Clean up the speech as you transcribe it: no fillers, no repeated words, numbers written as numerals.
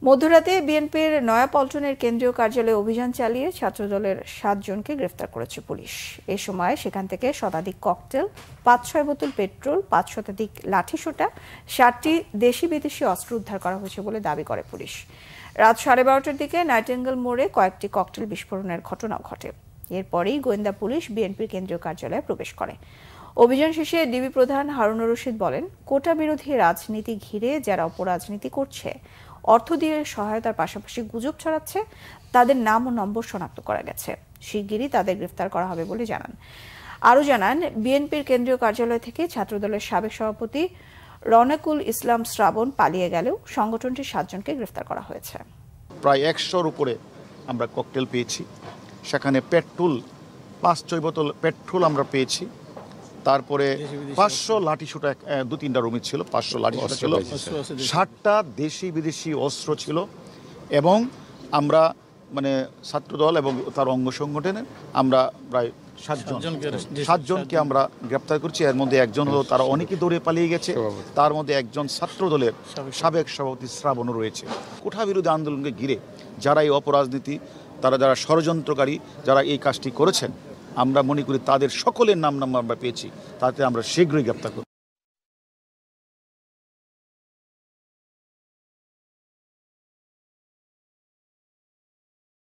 মধ্যরাতে বিএনপির নয়াপল্টনের কেন্দ্রীয় কার্যালয়ে অভিযান চালিয়ে ছাত্রদলের 7 জনকে গ্রেফতার করেছে পুলিশ। এ সময় সেখান থেকে শতাধিক ককটেল, 5-6 বোতল পেট্রোল, 5 শতাধিক লাঠিসোঁটা, 60টি দেশি বিদেশি অস্ত্র উদ্ধার করা হয়েছে বলে দাবি করে পুলিশ। রাত 12:30টার দিকে নাইটেঙ্গেল মোড়ে কয়েকটি ককটেল বিস্ফোরণের ঘটনাও ঘটে। এরপরেই গোয়েন্দা পুলিশ বিএনপির কেন্দ্রীয় কার্যালয়ে প্রবেশ করে। অভিযান শেষে ডিবি প্রধান হারুনুর রশিদ বলেন, কোটা বিরোধী রাজনীতি ঘিরে যারা অপরাজনীতি করছে, অর্থ দিয়ে সহায়তার পাশাপাশি গুজব ছড়াচ্ছে, তাদের নাম ও নম্বর শনাক্ত করা গেছে। শিগগিরই তাদের গ্রেফতার করা হবে বলে জানান। আরও জানান, বিএনপির কেন্দ্রীয় কার্যালয় থেকে ছাত্রদলের সাবেক সভাপতি রনেকুল ইসলাম শ্রাবণ পালিয়ে গেলেও সংগঠনটির 7 জনকে গ্রেফতার করা হয়েছে। প্রায় 100-র উপরে আমরা ককটেল পেয়েছি। সেখানে পেট্রোল, 5-6 বোতল পেট্রোল আমরা পেয়েছি। তারপরে 500 লাঠিসোঁটা, 2-3টা রুমে ছিল, 500 লাঠিসোঁটা ছিল, 60টা দেশি বিদেশি অস্ত্র ছিল। এবং আমরা ছাত্রদল এবং তার অঙ্গ সংগঠনের আমরা প্রায় 7 জনকে আমরা গ্রেপ্তার করছি। এর মধ্যে একজন হলো, তারা অনেকে দৌড়ে পালিয়ে গেছে। তার মধ্যে একজন ছাত্রদলের সাবেক সভাপতি শ্রাবণও রয়েছে। কোটা বিরোধী আন্দোলনকে ঘিরে যারা এই অপরাজনীতি, যারা ষড়যন্ত্রকারী, যারা এই কাজটি করেছেন, আমরা মনে করি তাদের সকলের নাম আমরা পেয়েছি। তাতে আমরা শীঘ্রই গ্রেপ্তার করব।